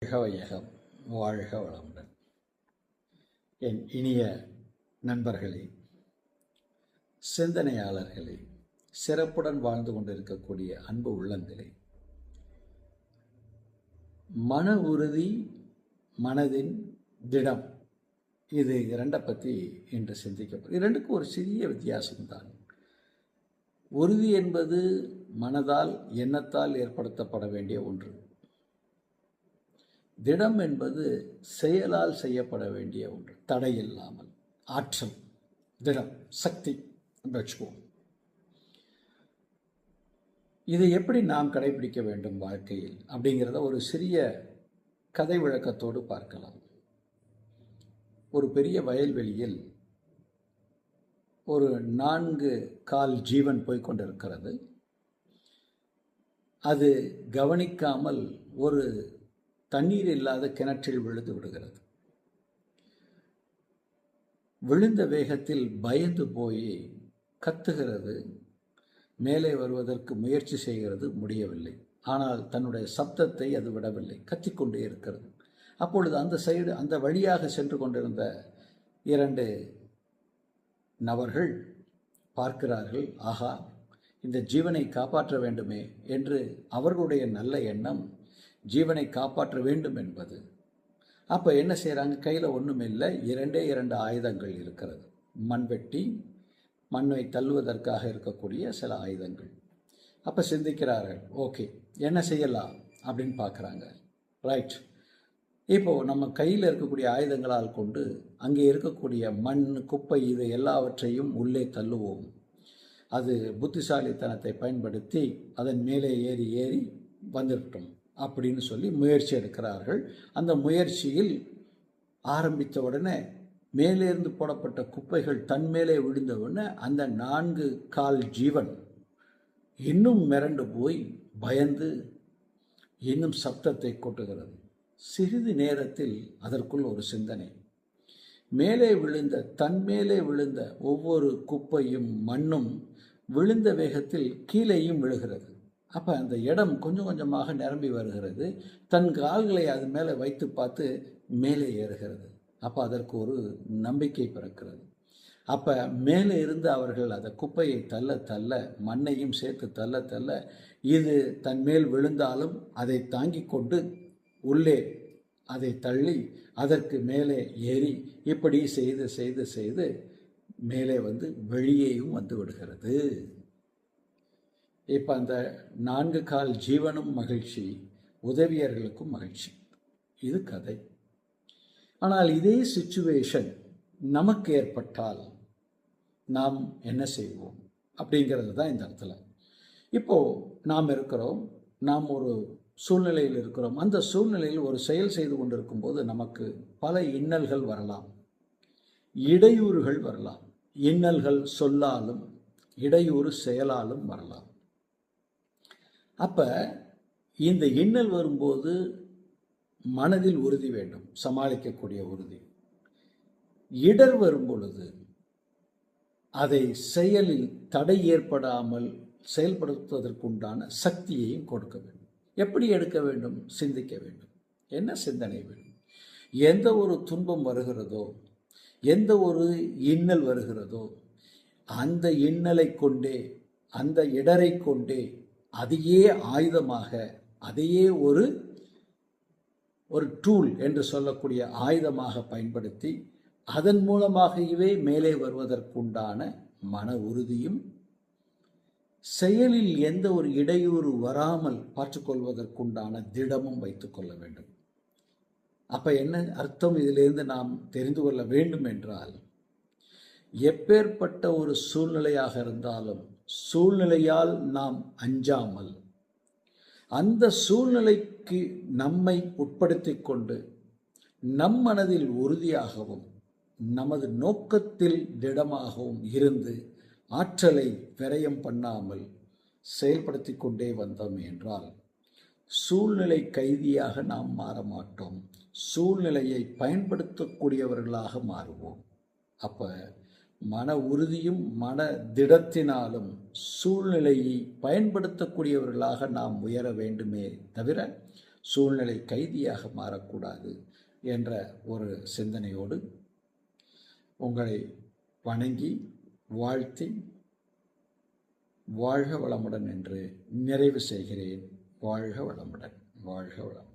வாழ்க வையகம், வாழ்க வளமுடன். என் இனிய நண்பர்களே, சிந்தனையாளர்களே, சிறப்புடன் வாழ்ந்து கொண்டிருக்கக்கூடிய அன்பு உள்ளங்களே, மன உறுதி, மனதின் திடம், இது இரண்டை பற்றி இன்று சிந்திக்கப்படும். இரண்டுக்கும் ஒரு சிறிய வித்தியாசம்தான். உறுதி என்பது மனதால், எண்ணத்தால் ஏற்படுத்தப்பட வேண்டிய ஒன்று. திடம் என்பது செயலால் செய்யப்பட வேண்டிய ஒன்று, தடையில்லாமல். ஆற்றல், திடம், சக்தி என்று வச்சுக்குவோம். இதை எப்படி நாம் கடைபிடிக்க வேண்டும் வாழ்க்கையில் அப்படிங்கிறத ஒரு சிறிய கதை விளக்கத்தோடு பார்க்கலாம். ஒரு பெரிய வயல்வெளியில் ஒரு 4 கால் ஜீவன் போய்கொண்டிருக்கிறது. அது கவனிக்காமல் ஒரு தண்ணீர் இல்லாத கிணற்றில் விழுந்து விடுகிறது. விழுந்த வேகத்தில் பயந்து போய் கத்துகிறது, மேலே வருவதற்கு முயற்சி செய்கிறது, முடியவில்லை. ஆனால் தன்னுடைய சப்தத்தை அது விடவில்லை, கத்திக்கொண்டே இருக்கிறது. அப்பொழுது அந்த வழியாக சென்று கொண்டிருந்த 2 நபர்கள் பார்க்கிறார்கள். ஆகா, இந்த ஜீவனை காப்பாற்ற வேண்டுமே என்று அவர்களுடைய நல்ல எண்ணம் ஜீவனை காப்பாற்ற வேண்டும் என்பது. அப்போ என்ன செய்கிறாங்க? கையில் ஒன்றும் இல்லை, 2 ஆயுதங்கள் இருக்கிறது. மண்வெட்டி, மண்ணை தள்ளுவதற்காக இருக்கக்கூடிய சில ஆயுதங்கள். அப்போ சிந்திக்கிறார்கள், ஓகே என்ன செய்யலாம் அப்படின்னு பார்க்குறாங்க. ரைட், இப்போது நம்ம கையில் இருக்கக்கூடிய ஆயுதங்களால் கொண்டு அங்கே இருக்கக்கூடிய மண், குப்பை, இது எல்லாவற்றையும் உள்ளே தள்ளுவோம். அது புத்திசாலித்தனத்தை பயன்படுத்தி அதன் மேலே ஏறி வந்துவிட்டோம் அப்படின்னு சொல்லி முயற்சி எடுக்கிறார்கள். அந்த முயற்சியில் ஆரம்பித்த உடனே மேலேருந்து போடப்பட்ட குப்பைகள் தன் மேலே விழுந்த உடனே அந்த 4 கால் ஜீவன் இன்னும் மிரண்டு போய் பயந்து இன்னும் சப்தத்தை கொட்டுகிறது. சிறிது நேரத்தில் அதற்குள் ஒரு சிந்தனை. தன் மேலே விழுந்த ஒவ்வொரு குப்பையும் மண்ணும் விழுந்த வேகத்தில் கீழேயும் விழுகிறது. அப்போ அந்த இடம் கொஞ்சம் கொஞ்சமாக நிரம்பி வருகிறது. தன் கால்களை அது மேலே வைத்து பார்த்து மேலே ஏறுகிறது. அப்போ அதற்கு ஒரு நம்பிக்கை பிறக்கிறது. அப்போ மேலே இருந்து அவர்கள் அந்த குப்பையை தள்ள மண்ணையும் சேர்த்து தள்ள இது தன் மேல் விழுந்தாலும் அதை தாங்கி கொண்டு உள்ளே அதை தள்ளி அதற்கு மேலே ஏறி இப்படி செய்து மேலே வந்து வெளியேயும் வந்து விடுகிறது. இப்போ அந்த 4 கால் ஜீவனும் மகிழ்ச்சி, உதவியர்களுக்கும் மகிழ்ச்சி. இது கதை. ஆனால் இதே சிச்சுவேஷன் நமக்கு ஏற்பட்டால் நாம் என்ன செய்வோம் அப்படிங்கிறது தான் இந்த இடத்துல. இப்போது நாம் இருக்கிறோம், நாம் ஒரு சூழ்நிலையில் இருக்கிறோம். அந்த சூழ்நிலையில் ஒரு செயல் செய்து கொண்டிருக்கும் போது நமக்கு பல இன்னல்கள் வரலாம், இடையூறுகள் வரலாம். இன்னல்கள் சொல்லாலும் இடையூறு செயலாலும் வரலாம். அப்போ இந்த இன்னல் வரும்போது மனதில் உறுதி வேண்டும், சமாளிக்கக்கூடிய உறுதி. இடர் வரும் பொழுது அதை செயலில் தடை ஏற்படாமல் செயல்படுத்துவதற்குண்டான சக்தியையும் கொடுக்க வேண்டும். எப்படி எடுக்க வேண்டும்? சிந்திக்க வேண்டும். என்ன சிந்தனை வேண்டும்? எந்த ஒரு துன்பம் வருகிறதோ, எந்த ஒரு இன்னல் வருகிறதோ, அந்த இன்னலை கொண்டே, அந்த இடரை கொண்டே, அதையே ஆயுதமாக, அதையே ஒரு டூல் என்று சொல்லக்கூடிய ஆயுதமாக பயன்படுத்தி அதன் மூலமாகவே மேலே வருவதற்குண்டான மன உறுதியும், செயலில் எந்த ஒரு இடையூறு வராமல் பார்த்துக்கொள்வதற்குண்டான திடமும் வைத்துக்கொள்ள வேண்டும். அப்போ என்ன அர்த்தம் இதிலிருந்து நாம் தெரிந்து கொள்ள வேண்டும் என்றால், எப்பேற்பட்ட ஒரு சூழ்நிலையாக இருந்தாலும் சூழ்நிலையால் நாம் அஞ்சாமல் அந்த சூழ்நிலைக்கு நம்மை உட்படுத்தி கொண்டு நம் மனதில் உறுதியாகவும் நமது நோக்கத்தில் திடமாகவும் இருந்து ஆற்றலை விரயம் பண்ணாமல் செயல்படுத்தி கொண்டே வந்தோம் என்றால் சூழ்நிலை கைதியாக நாம் மாற மாட்டோம், சூழ்நிலையை பயன்படுத்தக்கூடியவர்களாக மாறுவோம். அப்போ மன உறுதியும் மன திடத்தினாலும் சூழ்நிலையை பயன்படுத்தக்கூடியவர்களாக நாம் உயர வேண்டுமே தவிர சூழ்நிலை கைதியாக மாறக்கூடாது என்ற ஒரு சிந்தனையோடு உங்களை வணங்கி வாழ்த்தி வாழ்க வளமுடன் என்று நிறைவு செய்கிறேன். வாழ்க வளமுடன். வாழ்க வளமுடன்.